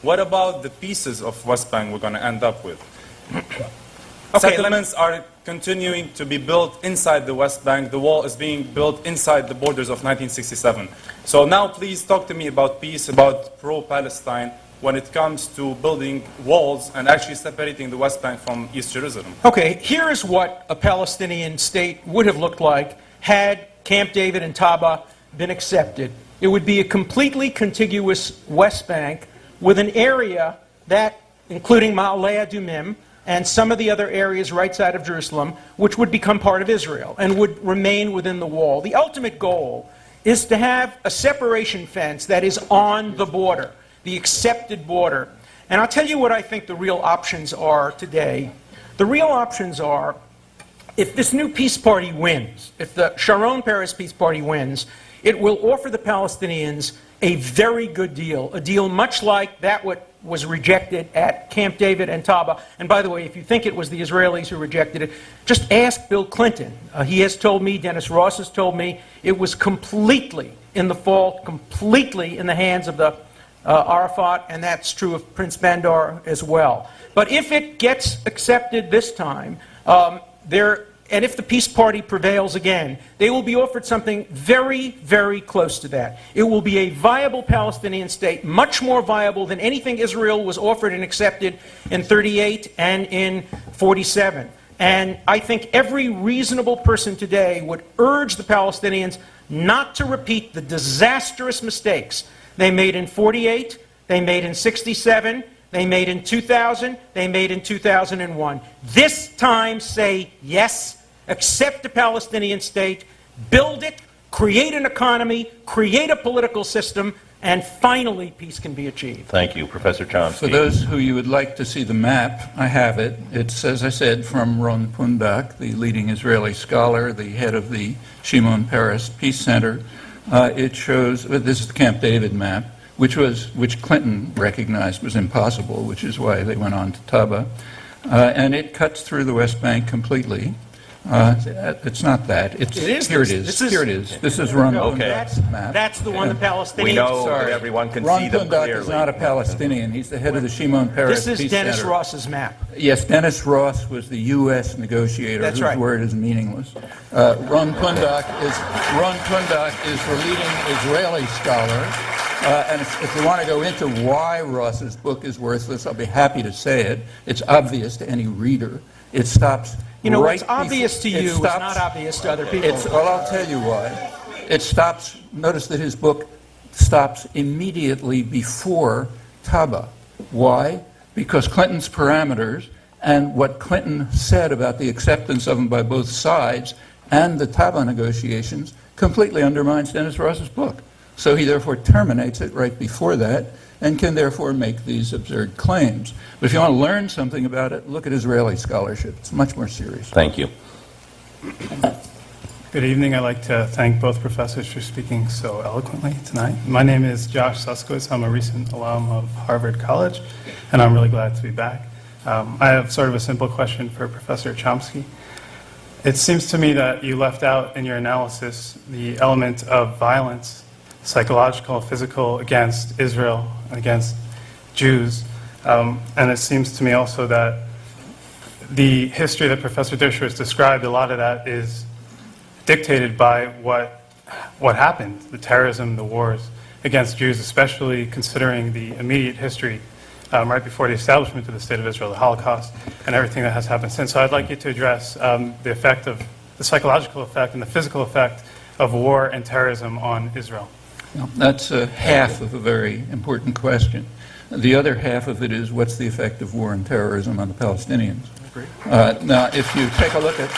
What about the pieces of West Bank we're going to end up with? Settlements are continuing to be built inside the West Bank. The wall is being built inside the borders of 1967. So now please talk to me about peace, about pro-Palestine, when it comes to building walls and actually separating the West Bank from East Jerusalem. Okay, here is what a Palestinian state would have looked like had Camp David and Taba been accepted. It would be a completely contiguous West Bank with an area that, including Ma'aleh Adumim, and some of the other areas right side of Jerusalem, which would become part of Israel and would remain within the wall. The ultimate goal is to have a separation fence that is on the border, the accepted border. And I'll tell you what I think the real options are today. The real options are, if this new peace party wins, if the Sharon Peres Peace Party wins, it will offer the Palestinians a very good deal, a deal much like that what was rejected at Camp David and Taba. And by the way, if you think it was the Israelis who rejected it, just ask Bill Clinton. He has told me, Dennis Ross has told me, it was completely in the fall, completely in the hands of the Arafat, and that's true of Prince Bandar as well. But if it gets accepted this time, and if the peace party prevails again, they will be offered something very, very close to that. It will be a viable Palestinian state, much more viable than anything Israel was offered and accepted in 38 and in 47. And I think every reasonable person today would urge the Palestinians not to repeat the disastrous mistakes they made in 48, they made in 67, they made in 2000, they made in 2001. This time say yes, accept a Palestinian state, build it, create an economy, create a political system, and finally peace can be achieved. Thank you. Professor Chomsky. For those who you would like to see the map, I have it. It's, as I said, from Ron Pundak, the leading Israeli scholar, the head of the Shimon Peres Peace Center. It shows, this is the Camp David map, which Clinton recognized was impossible, which is why they went on to Taba. And it cuts through the West Bank completely. It's not that. It is. Here it is. Here it is. This is Ron Pundak's map. That's the one the Palestinians... We know that everyone can see them clearly. Ron Pundak is not a Palestinian. He's the head of the Shimon Peres Peace Center. This is Dennis Ross's map. Yes, Dennis Ross was the U.S. negotiator whose word is meaningless. Ron Pundak is the leading Israeli scholar. And if you want to go into why Ross's book is worthless, I'll be happy to say it. It's obvious to any reader. It stops... You know, what's obvious to you is not obvious to other people. Well, I'll tell you why. It stops, notice that his book stops immediately before Taba. Why? Because Clinton's parameters and what Clinton said about the acceptance of them by both sides and the Taba negotiations completely undermines Dennis Ross's book. So he therefore terminates it right before that and can therefore make these absurd claims. But if you want to learn something about it, look at Israeli scholarship. It's much more serious. Thank you. Good evening. I'd like to thank both professors for speaking so eloquently tonight. My name is Josh Suskowitz. I'm a recent alum of Harvard College, and I'm really glad to be back. I have sort of a simple question for Professor Chomsky. It seems to me that you left out in your analysis the element of violence, psychological, physical, against Israel, against Jews. And it seems to me also that the history that Professor Dershowitz described, a lot of that is dictated by what happened, the terrorism, the wars against Jews, especially considering the immediate history right before the establishment of the State of Israel, the Holocaust, and everything that has happened since. So I'd like you to address the effect of the psychological effect and the physical effect of war and terrorism on Israel. Well, that's half of a very important question. The other half of it is, what's the effect of war and terrorism on the Palestinians? Now, if you take a look at,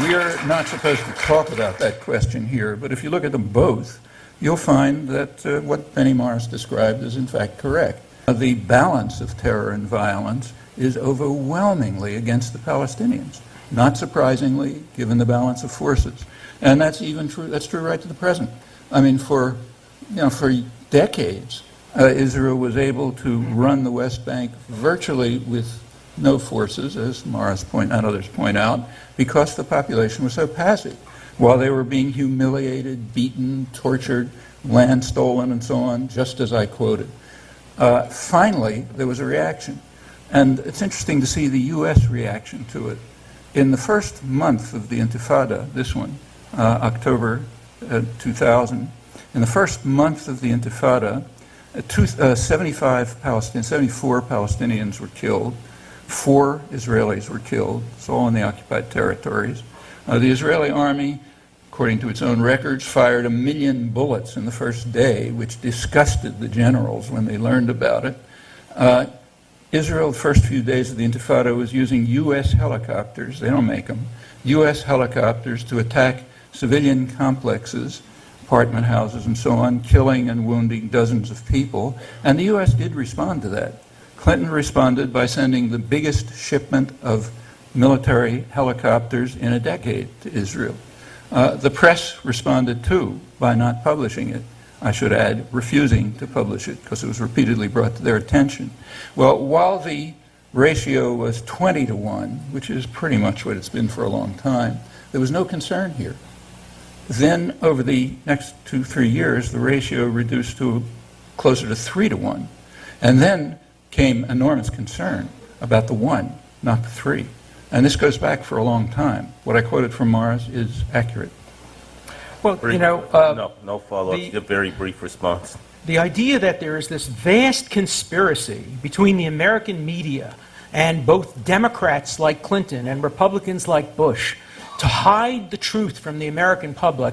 we're not supposed to talk about that question here, but if you look at them both, you'll find that what Benny Morris described is in fact correct. The balance of terror and violence is overwhelmingly against the Palestinians, not surprisingly, given the balance of forces. And that's even true, that's true right to the present. I mean, for decades, Israel was able to run the West Bank virtually with no forces, as Morris and others point out, because the population was so passive. While they were being humiliated, beaten, tortured, land stolen, and so on, just as I quoted. Finally, there was a reaction. And it's interesting to see the U.S. reaction to it. In the first month of the Intifada, this one, October 2000, in the first month of the Intifada, 74 Palestinians were killed, 4 Israelis were killed. It's all in the occupied territories. The Israeli army, according to its own records, fired 1 million bullets in the first day, which disgusted the generals when they learned about it. Israel, the first few days of the Intifada, was using U.S. helicopters, they don't make them, U.S. helicopters to attack civilian complexes, apartment houses and so on, killing and wounding dozens of people. And the U.S. did respond to that. Clinton responded by sending the biggest shipment of military helicopters in a decade to Israel. The press responded too by not publishing it. I should add, refusing to publish it because it was repeatedly brought to their attention. Well, while the ratio was 20 to 1, which is pretty much what it's been for a long time, there was no concern here. Then, over the next 2-3 years, the ratio reduced to closer to 3 to 1. And then came enormous concern about the 1, not the 3. And this goes back for a long time. What I quoted from Mars is accurate. Well, Brief, you know, no follow-up, a very brief response. the idea that there is this vast conspiracy between the American media and both Democrats like Clinton and Republicans like Bush to hide the truth from the American public